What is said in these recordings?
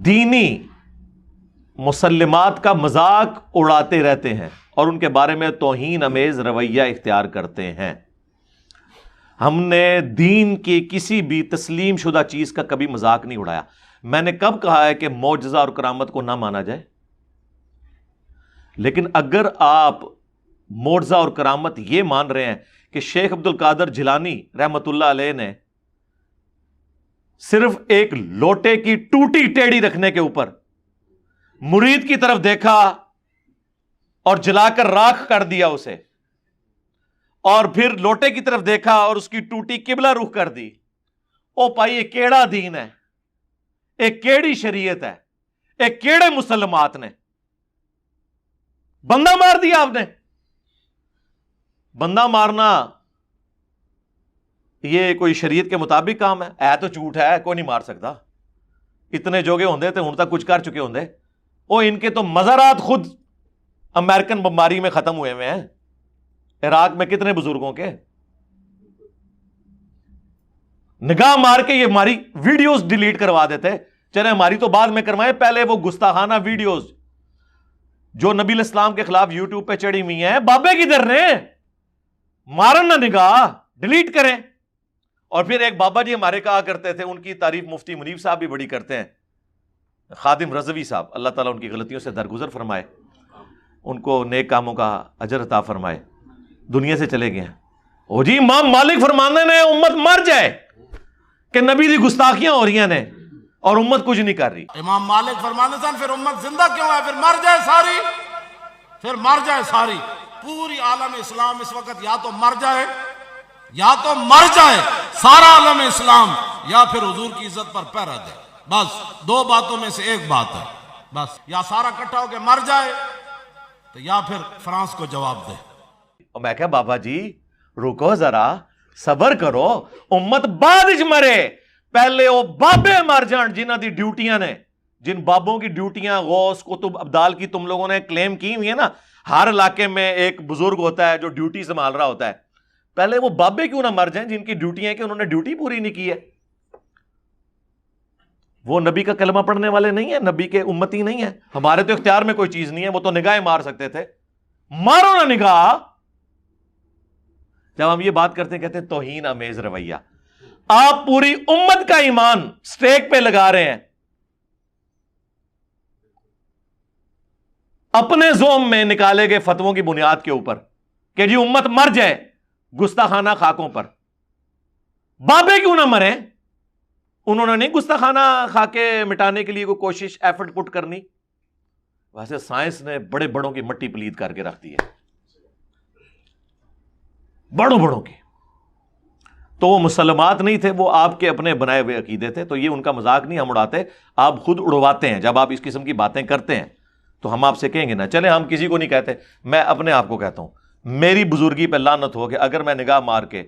دینی مسلمات کا مذاق اڑاتے رہتے ہیں اور ان کے بارے میں توہین امیز رویہ اختیار کرتے ہیں. ہم نے دین کی کسی بھی تسلیم شدہ چیز کا کبھی مذاق نہیں اڑایا. میں نے کب کہا ہے کہ معجزہ اور کرامت کو نہ مانا جائے؟ لیکن اگر آپ معجزہ اور کرامت یہ مان رہے ہیں کہ شیخ عبد القادر جیلانی رحمت اللہ علیہ نے صرف ایک لوٹے کی ٹوٹی ٹیڑھی رکھنے کے اوپر مرید کی طرف دیکھا اور جلا کر راکھ کر دیا اسے، اور پھر لوٹے کی طرف دیکھا اور اس کی ٹوٹی قبلہ رخ کر دی، او بھائی یہ کیڑا دین ہے، ایک کیڑی شریعت ہے، ایک کیڑے مسلمات نے بندہ مار دیا. آپ نے بندہ مارنا یہ کوئی شریعت کے مطابق کام ہے تو جھوٹ ہے، کوئی نہیں مار سکتا. اتنے جوگے ہوندے تھے ہن تک کچھ کر چکے ہوندے. ان کے تو مزارات خود امریکن بمباری میں ختم ہوئے ہیں. عراق میں کتنے بزرگوں کے نگاہ مار کے یہ ہماری ویڈیوز ڈیلیٹ کروا دیتے. چلے ہماری تو بعد میں کروائیں، پہلے وہ گستاخانہ ویڈیوز جو نبی الاسلام کے خلاف یوٹیوب پہ چڑھی ہوئی ہیں، بابے کدھر نے مارن نہ نگاہ ڈیلیٹ کریں. اور پھر ایک بابا جی ہمارے کہا کرتے تھے، ان کی تعریف مفتی منیب صاحب بھی بڑی کرتے ہیں، خادم رضوی صاحب، اللہ تعالیٰ ان کی غلطیوں سے درگزر فرمائے، ان کو نیک کاموں کا اجر عطا فرمائے، دنیا سے چلے گئے ہیں. او جی امام مالک فرماندے نے امت مر جائے کہ نبی دی گستاخیاں ہو رہی نے اور امت کچھ نہیں کر رہی. امام مالک فرماندے سن پھر امت زندہ کیوں ہے؟ پھر مر جائے ساری، پھر مر جائے ساری. پوری عالم اسلام اس وقت یا تو مر جائے، یا تو مر جائے سارا عالم اسلام، یا پھر حضور کی عزت پر پہرا دے. بس دو باتوں میں سے ایک بات ہے. بس یا سارا اکٹھا ہو کے مر جائے تو یا پھر فرانس کو جواب دے. اور میں کہا بابا جی رکو ذرا، صبر کرو، امت بعد وچ مرے، پہلے وہ بابے مر جان جنہ دی ڈیوٹیاں نے، جن بابوں کی ڈیوٹیاں غوث قطب ابدال کی تم لوگوں نے کلیم کی ہوئی ہے نا. ہر علاقے میں ایک بزرگ ہوتا ہے جو ڈیوٹی سنبھال رہا ہوتا ہے. پہلے وہ بابے کیوں نہ مر جائیں جن کی ڈیوٹی ہے کہ انہوں نے ڈیوٹی پوری نہیں کی ہے. وہ نبی کا کلمہ پڑھنے والے نہیں ہیں، نبی کے امتی نہیں ہیں. ہمارے تو اختیار میں کوئی چیز نہیں ہے، وہ تو نگاہیں مار سکتے تھے. مارو نا نگاہ. جب ہم یہ بات کرتے ہیں کہتے ہیں توہین امیز رویہ. آپ پوری امت کا ایمان سٹیک پہ لگا رہے ہیں، اپنے زوم میں نکالے گئے فتووں کی بنیاد کے اوپر کہ جی امت مر جائے گستاخانہ خاکوں پر. بابے کیوں نہ مریں؟ انہوں نے نہیں گستاخانہ خاکے مٹانے کے لیے کوئی کوشش ایفرٹ پٹ کرنی. ویسے سائنس نے بڑے بڑوں کی مٹی پلید کر کے رکھ دی ہے، بڑوں بڑوں کی. تو وہ مسلمات نہیں تھے، وہ آپ کے اپنے بنائے ہوئے عقیدے تھے. تو یہ ان کا مذاق نہیں ہم اڑاتے، آپ خود اڑواتے ہیں. جب آپ اس قسم کی باتیں کرتے ہیں تو ہم آپ سے کہیں گے نا. چلے ہم کسی کو نہیں کہتے، میں اپنے آپ کو کہتا ہوں، میری بزرگی پہ لعنت ہو کہ اگر میں نگاہ مار کے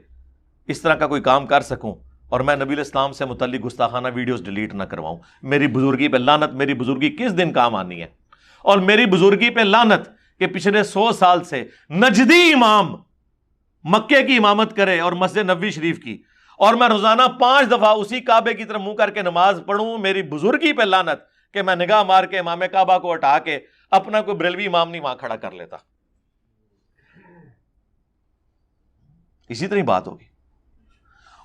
اس طرح کا کوئی کام کر سکوں اور میں نبی الاسلام سے متعلق گستاخانہ ویڈیوز ڈیلیٹ نہ کرواؤں. میری بزرگی پہ لعنت. میری بزرگی کس دن کام آنی ہے؟ اور میری بزرگی پہ لعنت کہ پچھلے 100 سال سے نجدی امام مکے کی امامت کرے اور مسجد نبوی شریف کی، اور میں روزانہ 5 دفعہ اسی کعبے کی طرف منہ کر کے نماز پڑھوں. میری بزرگی پہ لعنت کہ میں نگاہ مار کے امام کعبہ کو ہٹا کے اپنا کوئی بریلوی امام نہیں وہاں کھڑا کر لیتا. اسی طرح بات ہوگی.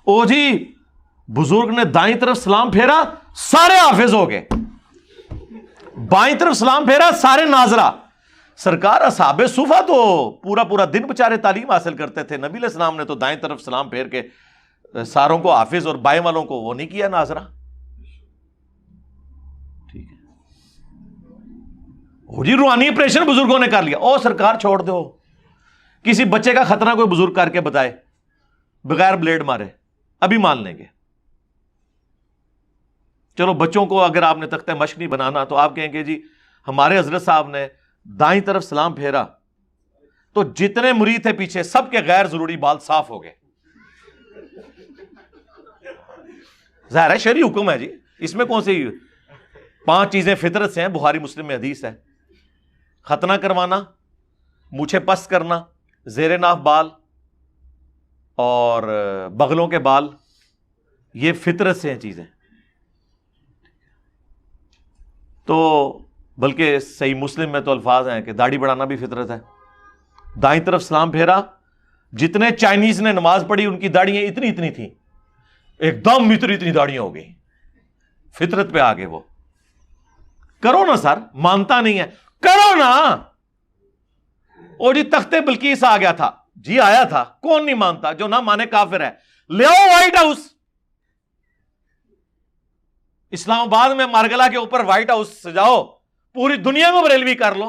او جی بزرگ نے دائیں طرف سلام پھیرا سارے حافظ ہو گئے، بائیں طرف سلام پھیرا سارے ناظرہ. سرکار اصحاب صفہ تو پورا پورا دن بچارے تعلیم حاصل کرتے تھے. نبی علیہ السلام نے تو دائیں طرف سلام پھیر کے ساروں کو حافظ اور بائیں والوں کو وہ نہیں کیا ناظرہ. ٹھیک ہے. او جی روحانی آپریشن بزرگوں نے کر لیا. او سرکار چھوڑ دو، کسی بچے کا خطرہ کوئی بزرگ کر کے بتائے بغیر بلیڈ مارے، ابھی مان لیں گے. چلو بچوں کو اگر آپ نے تختہ مشق نہیں بنانا تو آپ کہیں گے جی ہمارے حضرت صاحب نے دائیں طرف سلام پھیرا تو جتنے مرید تھے پیچھے سب کے غیر ضروری بال صاف ہو گئے. ظاہر ہے شرعی حکم ہے جی، اس میں کون سی 5 چیزیں فطرت سے ہیں، بخاری مسلم میں حدیث ہے. ختنہ کروانا، مونچھیں پست کرنا، زیر ناف بال اور بغلوں کے بال، یہ فطرت سے ہیں چیزیں. تو بلکہ صحیح مسلم میں تو الفاظ ہیں کہ داڑھی بڑھانا بھی فطرت ہے. دائیں طرف سلام پھیرا, جتنے چائنیز نے نماز پڑھی ان کی داڑیاں اتنی اتنی تھیں, ایک دم اتنی داڑیاں ہو گئی, فطرت پہ آگے. وہ کرو نا سر, مانتا نہیں ہے, کرو نا. اور جی تختے بلقیس آ گیا تھا, جی آیا تھا, کون نہیں مانتا, جو نہ مانے کافر ہے. لے آؤ وائٹ ہاؤس, اسلام آباد میں مارگلا کے اوپر وائٹ ہاؤس سجاؤ, پوری دنیا میں بریلوی کر لو,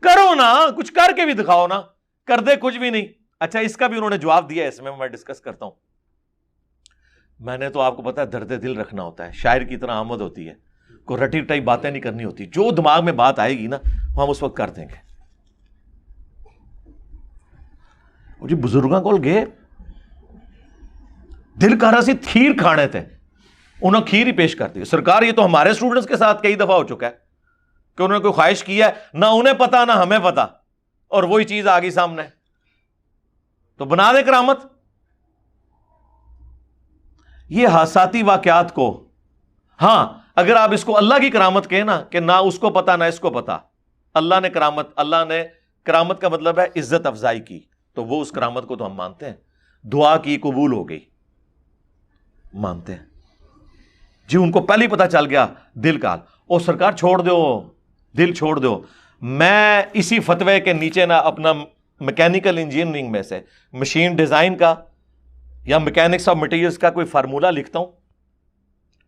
کرو نا, کچھ کر کے بھی دکھاؤ نا. کر دے کچھ بھی نہیں. اچھا اس کا بھی انہوں نے جواب دیا, اس میں ڈسکس کرتا ہوں. میں نے تو آپ کو پتا ہے درد دل رکھنا ہوتا ہے, شاعر کی طرح آمد ہوتی ہے, کوئی رٹی رٹائی باتیں نہیں کرنی ہوتی, جو دماغ میں بات آئے گی نا ہم اس وقت کر دیں گے. جی بزرگاں کو گئے, دل کر رہا سی کھیر کھانے تھے, انہوں نے کھیر ہی پیش کر دی. سرکار یہ تو ہمارے اسٹوڈنٹس کے ساتھ کئی دفعہ ہو چکا ہے کہ انہوں نے کوئی خواہش کی ہے, نہ انہیں پتا نہ ہمیں پتا, اور وہی چیز آ گئی سامنے, تو بنا دے کرامت. یہ حادثاتی واقعات کو, ہاں اگر آپ اس کو اللہ کی کرامت کہیں نا کہ نہ اس کو پتا نہ اس کو پتا, اللہ نے کرامت کا مطلب ہے عزت افزائی کی, تو وہ اس کرامت کو تو ہم مانتے ہیں. دعا کی قبول ہو گئی, مانتے ہیں. جی ان کو پہلے ہی پتا چل گیا دل کا, او سرکار چھوڑ دو, دل چھوڑ دو. میں اسی فتوے کے نیچے نا اپنا میکینیکل انجینئرنگ میں سے مشین ڈیزائن کا یا میکینکس آف مٹیریلز کا کوئی فارمولا لکھتا ہوں,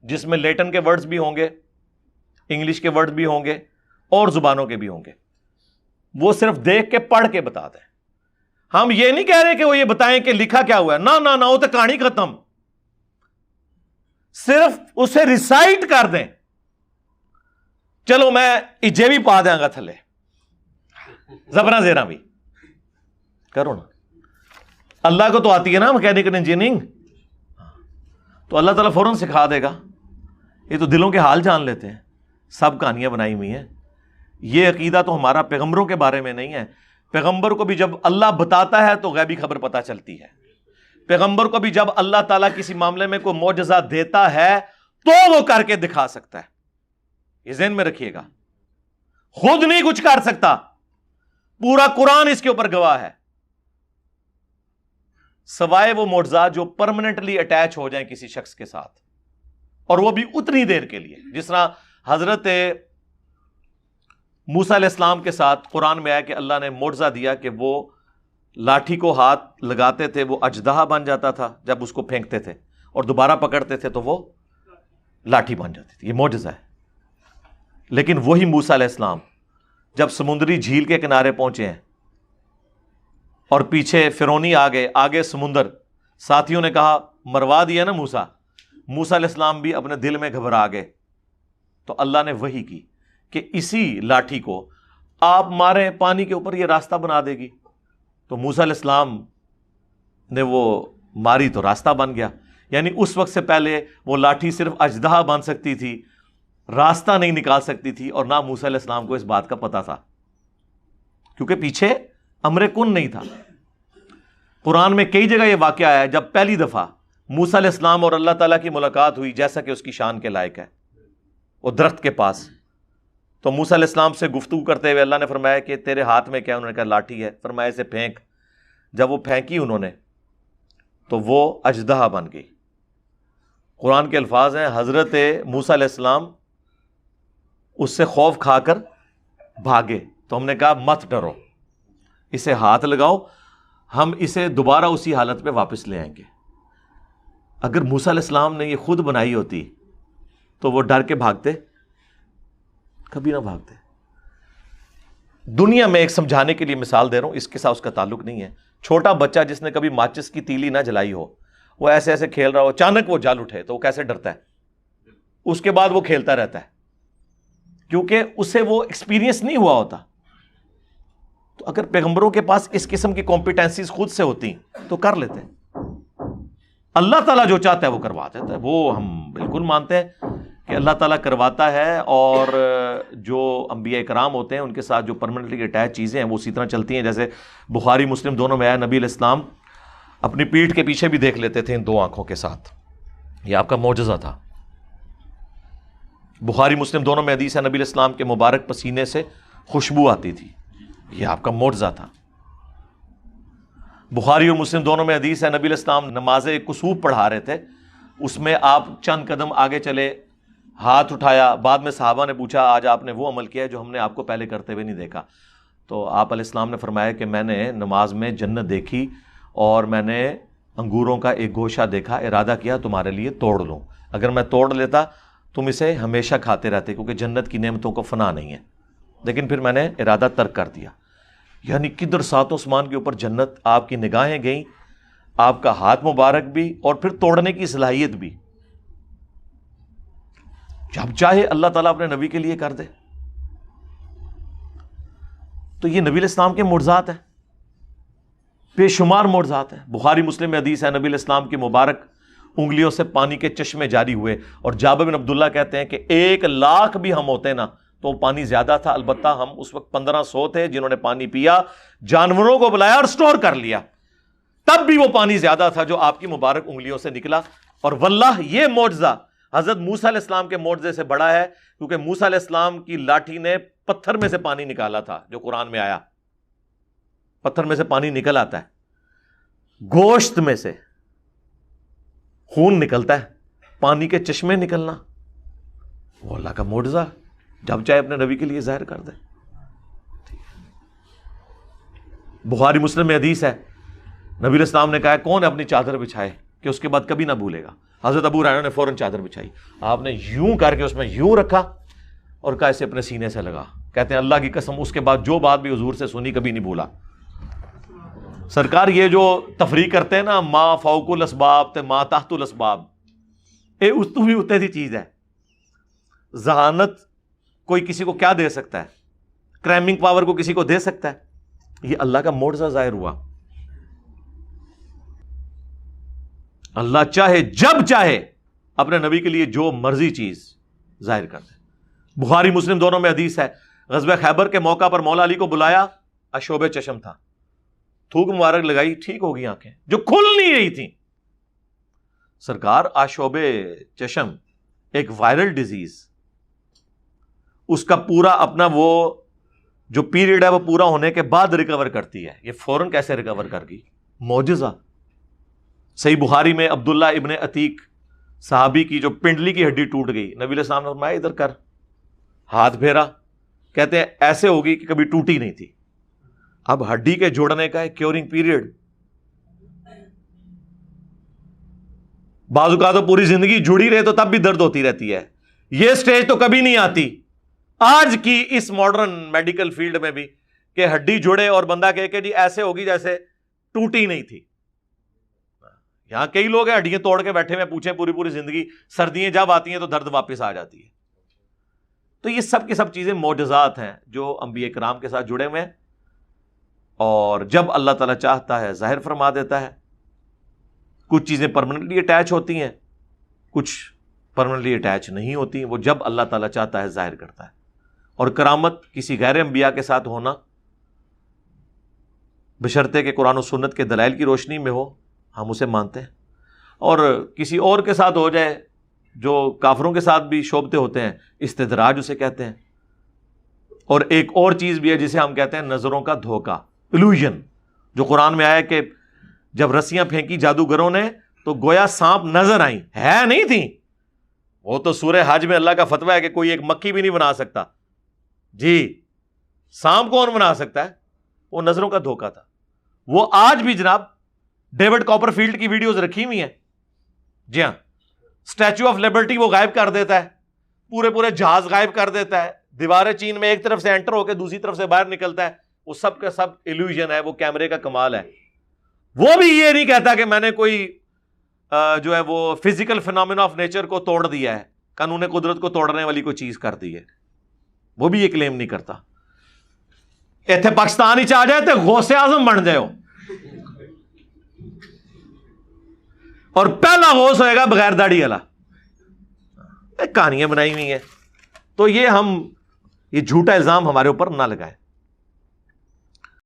جس میں لیٹن کے ورڈز بھی ہوں گے, انگلش کے ورڈز بھی ہوں گے, اور زبانوں کے بھی ہوں گے. وہ صرف دیکھ کے پڑھ کے بتا دیں. ہم یہ نہیں کہہ رہے کہ وہ یہ بتائیں کہ لکھا کیا ہوا ہے, نہ وہ تو کہانی ختم. صرف اسے ریسائٹ کر دیں. چلو میں اجے بھی پا دیں گا تھلے, زبرا زیرا بھی کرو نا. اللہ کو تو آتی ہے نا میکینیکل انجینئرنگ, تو اللہ تعالیٰ فوراً سکھا دے گا. یہ تو دلوں کے حال جان لیتے ہیں, سب کہانیاں بنائی ہوئی ہیں. یہ عقیدہ تو ہمارا پیغمبروں کے بارے میں نہیں ہے. پیغمبر کو بھی جب اللہ بتاتا ہے تو غیبی خبر پتہ چلتی ہے. پیغمبر کو بھی جب اللہ تعالیٰ کسی معاملے میں کوئی معجزہ دیتا ہے تو وہ کر کے دکھا سکتا ہے. یہ ذہن میں رکھیے گا, خود نہیں کچھ کر سکتا. پورا قرآن اس کے اوپر گواہ ہے, سوائے وہ معجزات جو پرماننٹلی اٹیچ ہو جائیں کسی شخص کے ساتھ, اور وہ بھی اتنی دیر کے لیے. جس طرح حضرت موسیٰ علیہ السلام کے ساتھ قرآن میں آیا کہ اللہ نے معجزہ دیا کہ وہ لاٹھی کو ہاتھ لگاتے تھے, وہ اژدہا بن جاتا تھا جب اس کو پھینکتے تھے, اور دوبارہ پکڑتے تھے تو وہ لاٹھی بن جاتی تھی. یہ معجزہ ہے. لیکن وہی موسیٰ علیہ السلام جب سمندری جھیل کے کنارے پہنچے ہیں اور پیچھے فرعونی آ گئے, آگے سمندر, ساتھیوں نے کہا مروا دیا نا موسیٰ علیہ السلام بھی اپنے دل میں گھبرا گئے. تو اللہ نے وحی کی کہ اسی لاٹھی کو آپ ماریں پانی کے اوپر, یہ راستہ بنا دے گی. تو موسیٰ علیہ السلام نے وہ ماری تو راستہ بن گیا. یعنی اس وقت سے پہلے وہ لاٹھی صرف اژدہا بن سکتی تھی, راستہ نہیں نکال سکتی تھی, اور نہ موسیٰ علیہ السلام کو اس بات کا پتہ تھا, کیونکہ پیچھے امر کن نہیں تھا. قرآن میں کئی جگہ یہ واقعہ آیا ہے جب پہلی دفعہ موسیٰ علیہ السلام اور اللہ تعالیٰ کی ملاقات ہوئی, جیسا کہ اس کی شان کے لائق ہے, وہ درخت کے پاس. تو موسیٰ علیہ السلام سے گفتگو کرتے ہوئے اللہ نے فرمایا کہ تیرے ہاتھ میں کیا؟ انہوں نے کہا لاٹھی ہے. فرمایا اسے پھینک. جب وہ پھینکی انہوں نے تو وہ اژدہا بن گئی. قرآن کے الفاظ ہیں حضرت موسیٰ علیہ السلام اس سے خوف کھا کر بھاگے. تو ہم نے کہا مت ڈرو, اسے ہاتھ لگاؤ, ہم اسے دوبارہ اسی حالت پہ واپس لے آئیں گے. اگر موسیٰ علیہ السلام نے یہ خود بنائی ہوتی تو وہ ڈر کے بھاگتے؟ کبھی نہ بھاگتے. دنیا میں ایک سمجھانے کے لیے مثال دے رہا ہوں, اس کے ساتھ اس کا تعلق نہیں ہے. چھوٹا بچہ جس نے کبھی ماچس کی تیلی نہ جلائی ہو, وہ ایسے ایسے کھیل رہا ہو, اچانک وہ جل اٹھے تو وہ کیسے ڈرتا ہے؟ اس کے بعد وہ کھیلتا رہتا ہے, کیونکہ اسے وہ ایکسپیرینس نہیں ہوا ہوتا. تو اگر پیغمبروں کے پاس اس قسم کی کمپیٹنسیز خود سے ہوتی تو کر لیتے. اللہ تعالیٰ جو چاہتا ہے وہ کروا دیتا ہے. وہ ہم بالکل مانتے ہیں کہ اللہ تعالیٰ کرواتا ہے, اور جو انبیاء کرام ہوتے ہیں ان کے ساتھ جو پرماننٹلی اٹیچ چیزیں ہیں وہ اسی طرح چلتی ہیں. جیسے بخاری مسلم دونوں میں آیا, نبی علیہ السلام اپنی پیٹھ کے پیچھے بھی دیکھ لیتے تھے ان دو آنکھوں کے ساتھ. یہ آپ کا معجزہ تھا. بخاری مسلم دونوں میں حدیث ہے نبی علیہ السلام کے مبارک پسینے سے خوشبو آتی تھی، یہ آپ کا معجزہ تھا۔ بخاری اور مسلم دونوں میں حدیث ہے نبی علیہ السلام نماز کسوف پڑھا رہے تھے، اس میں آپ چند قدم آگے چلے، ہاتھ اٹھایا، بعد میں صحابہ نے پوچھا آج آپ نے وہ عمل کیا ہے جو ہم نے آپ کو پہلے کرتے ہوئے نہیں دیکھا، تو آپ علیہ السلام نے فرمایا کہ میں نے نماز میں جنت دیکھی اور میں نے انگوروں کا ایک گوشہ دیکھا، ارادہ کیا تمہارے لیے توڑ لوں، اگر میں توڑ لیتا تم اسے ہمیشہ کھاتے رہتے کیونکہ جنت کی نعمتوں کو فنا نہیں ہے، لیکن پھر میں نے ارادہ ترک کر دیا۔ یعنی کدھر سات آسمان کے اوپر جنت، آپ کی نگاہیں گئیں، آپ کا ہاتھ مبارک بھی، اور پھر توڑنے کی صلاحیت بھی۔ جب چاہے اللہ تعالیٰ اپنے نبی کے لیے کر دے، تو یہ نبی علیہ السلام کے معجزات ہیں، بے شمار معجزات ہیں۔ بخاری مسلم میں حدیث ہے نبی علیہ السلام کی مبارک انگلیوں سے پانی کے چشمے جاری ہوئے، اور جابر بن عبداللہ کہتے ہیں کہ 1,00,000 بھی ہم ہوتے نا تو پانی زیادہ تھا، البتہ ہم اس وقت 1500 تھے جنہوں نے پانی پیا، جانوروں کو بلایا اور سٹور کر لیا، تب بھی وہ پانی زیادہ تھا جو آپ کی مبارک انگلیوں سے نکلا۔ اور واللہ یہ معجزہ حضرت موسیٰ علیہ السلام کے معجزے سے بڑا ہے، کیونکہ موسیٰ علیہ السلام کی لاٹھی نے پتھر میں سے پانی نکالا تھا، جو قرآن میں آیا، پتھر میں سے پانی نکل آتا ہے، گوشت میں سے خون نکلتا ہے، پانی کے چشمے نکلنا، وہ اللہ کا معجزہ، جب چاہے اپنے نبی کے لیے ظاہر کر دے۔ بخاری مسلم میں حدیث ہے نبی علیہ السلام نے کہا کون اپنی چادر بچھائے کہ اس کے بعد کبھی نہ بھولے گا۔ حضرت ابو ہریرہ نے فوراً چادر بچھائی، آپ نے یوں کر کے اس میں یوں رکھا اور کہا اسے اپنے سینے سے لگا، کہتے ہیں اللہ کی قسم اس کے بعد جو بات بھی حضور سے سنی کبھی نہیں بھولا۔ سرکار یہ جو تفریق کرتے ہیں نا، ما فوق الاسباب تے ما تحت الاسباب، اے اس تو بھی اتنے دی چیز ہے۔ ذہانت کوئی کسی کو کیا دے سکتا ہے؟ کرائمنگ پاور کو کسی کو دے سکتا ہے؟ یہ اللہ کا معجزہ ظاہر ہوا۔ اللہ چاہے جب چاہے اپنے نبی کے لیے جو مرضی چیز ظاہر کر دے۔ بخاری مسلم دونوں میں حدیث ہے غزوہ خیبر کے موقع پر مولا علی کو بلایا، اشوب چشم تھا، تھوک مبارک لگائی، ٹھیک ہو گئی آنکھیں جو کھل نہیں رہی تھیں۔ سرکار آشوب چشم ایک وائرل ڈیزیز، اس کا پورا اپنا وہ جو پیریڈ ہے وہ پورا ہونے کے بعد ریکور کرتی ہے، یہ فوراً کیسے ریکور کر گئی؟ معجزہ۔ صحیح بخاری میں عبداللہ ابن عتیق صحابی کی جو پنڈلی کی ہڈی ٹوٹ گئی، نبی علیہ السلام نے فرمایا ادھر کر، ہاتھ پھیرا، کہتے ہیں ایسے ہوگی کہ کبھی ٹوٹی نہیں تھی۔ اب ہڈی کے جوڑنے کا ایک کیورنگ پیریڈ، بعض اوقات تو پوری زندگی جڑی رہے تو تب بھی درد ہوتی رہتی ہے، یہ سٹیج تو کبھی نہیں آتی آج کی اس ماڈرن میڈیکل فیلڈ میں بھی کہ ہڈی جڑے اور بندہ کہے کہ جی ایسے ہوگی جیسے ٹوٹی نہیں تھی۔ یہاں کئی لوگ ہیں ہڈیاں توڑ کے بیٹھے ہوئے، پوچھیں پوری پوری زندگی، سردیاں جب آتی ہیں تو درد واپس آ جاتی ہے۔ تو یہ سب کی سب چیزیں معجزات ہیں جو انبیاء کرام کے ساتھ جڑے ہوئے ہیں، اور جب اللہ تعالیٰ چاہتا ہے ظاہر فرما دیتا ہے۔ کچھ چیزیں پرماننٹلی اٹیچ ہوتی ہیں، کچھ پرماننٹلی اٹیچ نہیں ہوتی، وہ جب اللہ تعالیٰ چاہتا ہے ظاہر کرتا ہے۔ اور کرامت کسی غیر انبیاء کے ساتھ ہونا، بشرطے کہ قرآن و سنت کے دلائل کی روشنی میں ہو، ہم اسے مانتے ہیں۔ اور کسی اور کے ساتھ ہو جائے، جو کافروں کے ساتھ بھی شعبتے ہوتے ہیں، استدراج اسے کہتے ہیں۔ اور ایک اور چیز بھی ہے جسے ہم کہتے ہیں نظروں کا دھوکہ، illusion، جو قرآن میں آیا کہ جب رسیاں پھینکی جادوگروں نے تو گویا سانپ نظر آئیں، ہے نہیں تھیں۔ وہ تو سورہ حج میں اللہ کا فتویٰ ہے کہ کوئی ایک مکھی بھی نہیں بنا سکتا، جی سانپ کون بنا سکتا ہے؟ وہ نظروں کا دھوکہ تھا۔ وہ آج بھی جناب ڈیوڈ کاپر فیلڈ کی ویڈیوز رکھی ہوئی ہیں، جی ہاں، اسٹیچو آف لبرٹی وہ غائب کر دیتا ہے، پورے جہاز غائب کر دیتا ہے، دیوار چین میں ایک طرف سے انٹر ہو کے دوسری طرف سے باہر نکلتا ہے، وہ سب کا سب ایلیوژن ہے، وہ کیمرے کا کمال ہے۔ وہ بھی یہ نہیں کہتا کہ میں نے کوئی جو ہے وہ فزیکل فینومینا آف نیچر کو توڑ دیا ہے، قانون قدرت کو توڑنے والی کوئی چیز کر دی ہے، وہ بھی یہ کلیم نہیں کرتا۔ ایتھے پاکستان ہی آ جائے تو غوث اعظم بن جائے ہو، اور پہلا غوث ہوئے گا بغیر داڑھی والا۔ کہانیاں بنائی ہوئی ہیں، تو یہ جھوٹا الزام ہمارے اوپر نہ لگائے۔